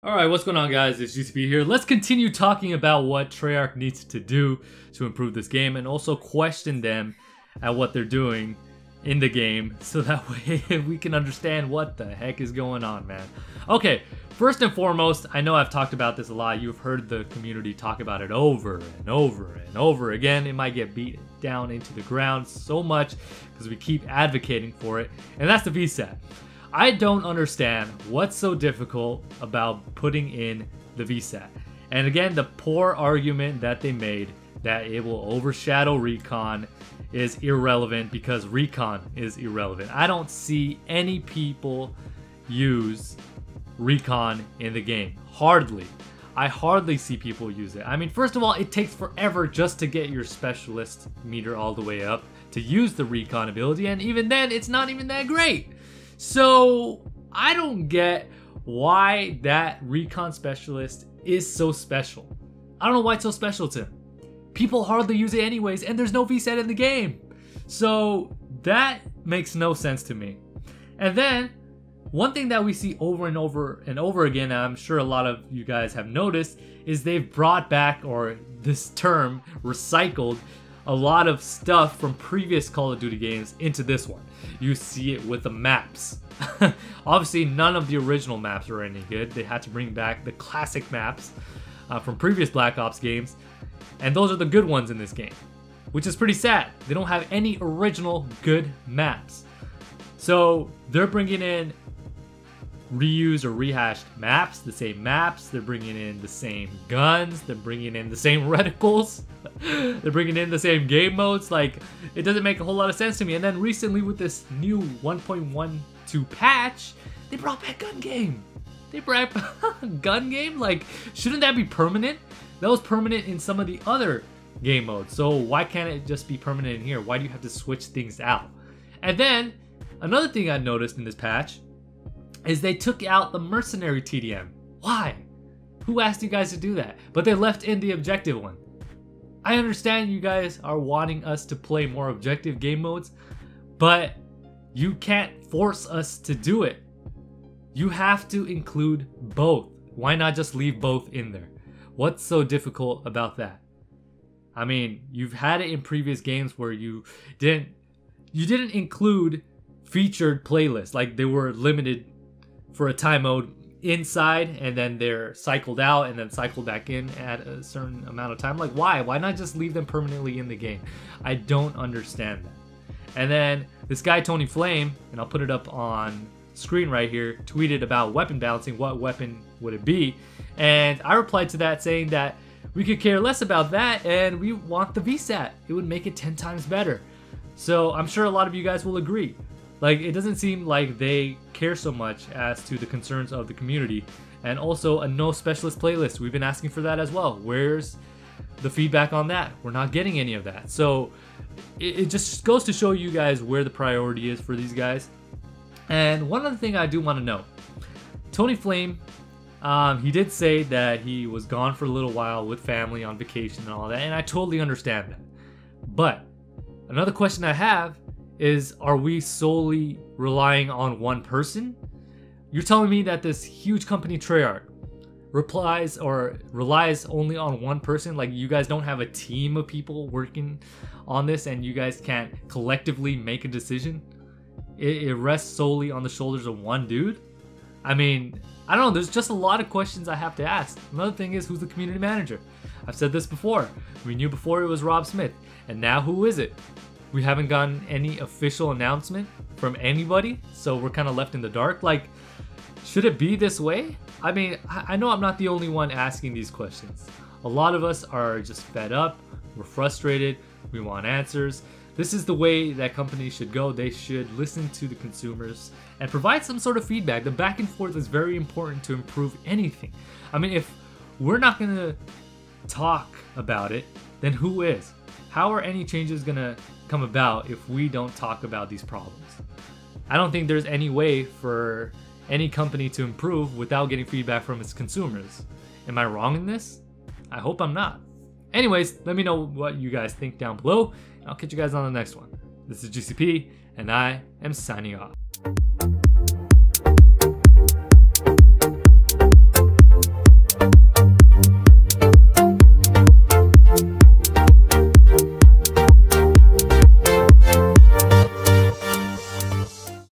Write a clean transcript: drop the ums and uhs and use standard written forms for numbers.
Alright, what's going on guys, it's GCP here. Let's continue talking about what Treyarch needs to do to improve this game and also question them at what they're doing in the game so that way we can understand what the heck is going on, man. Okay, first and foremost, I know I've talked about this a lot. You've heard the community talk about it over and over and over again. It might get beat down into the ground so much because we keep advocating for it, and that's the VSAT. I don't understand what's so difficult about putting in the VSAT. And again, the poor argument that they made that it will overshadow Recon is irrelevant because Recon is irrelevant. I don't see any people use Recon in the game. Hardly. I hardly see people use it. I mean, first of all, it takes forever just to get your specialist meter all the way up to use the Recon ability, and even then, it's not even that great. So I don't get why that Recon specialist is so special. I don't know why it's so special to him. People hardly use it anyways, and there's no VSAT in the game. So that makes no sense to me. And then one thing that we see over and over and over again, and I'm sure a lot of you guys have noticed, is they've brought back, or this term, recycled a lot of stuff from previous Call of Duty games into this one. You see it with the maps. Obviously, none of the original maps are any good. They had to bring back the classic maps from previous Black Ops games, and those are the good ones in this game, which is pretty sad. They don't have any original good maps. So they're bringing in reused or rehashed maps, the same maps. They're bringing in the same guns. They're bringing in the same reticles. They're bringing in the same game modes. Like, it doesn't make a whole lot of sense to me. And then recently with this new 1.12 patch, they brought back gun game. They brought gun game? Like, shouldn't that be permanent? That was permanent in some of the other game modes. So why can't it just be permanent in here? Why do you have to switch things out? And then another thing I noticed in this patch is they took out the mercenary TDM. Why? Who asked you guys to do that? But they left in the objective one. I understand you guys are wanting us to play more objective game modes, but you can't force us to do it. You have to include both. Why not just leave both in there? What's so difficult about that? I mean, you've had it in previous games where you didn't include featured playlists. Like, they were limited for a time mode inside, and then they're cycled out and then cycled back in at a certain amount of time. Like, why not just leave them permanently in the game? I don't understand that. And then this guy Tony Flame, and I'll put it up on screen right here, tweeted about weapon balancing. What weapon would it be? And I replied to that saying that we could care less about that and we want the VSAT. It would make it 10 times better. So I'm sure a lot of you guys will agree. Like, it doesn't seem like they care so much as to the concerns of the community. And also a no specialist playlist. We've been asking for that as well. Where's the feedback on that? We're not getting any of that. So it just goes to show you guys where the priority is for these guys. And one other thing I do want to know. Tony Flame, he did say that he was gone for a little while with family on vacation and all that. And I totally understand that. But another question I have is, are we solely relying on one person? You're telling me that this huge company Treyarch relies only on one person? Like, you guys don't have a team of people working on this and you guys can't collectively make a decision? It rests solely on the shoulders of one dude? I mean, I don't know, there's just a lot of questions I have to ask. Another thing is, who's the community manager? I've said this before. We knew before it was Rob Smith, and now who is it? We haven't gotten any official announcement from anybody, so we're kind of left in the dark. Like, should it be this way? I mean, I know I'm not the only one asking these questions. A lot of us are just fed up, we're frustrated, we want answers. This is the way that companies should go. They should listen to the consumers and provide some sort of feedback. The back and forth is very important to improve anything. I mean, if we're not gonna talk about it, then who is? How are any changes gonna come about if we don't talk about these problems? I don't think there's any way for any company to improve without getting feedback from its consumers. Am I wrong in this? I hope I'm not. Anyways, let me know what you guys think down below, and I'll catch you guys on the next one. This is GCP, and I am signing off.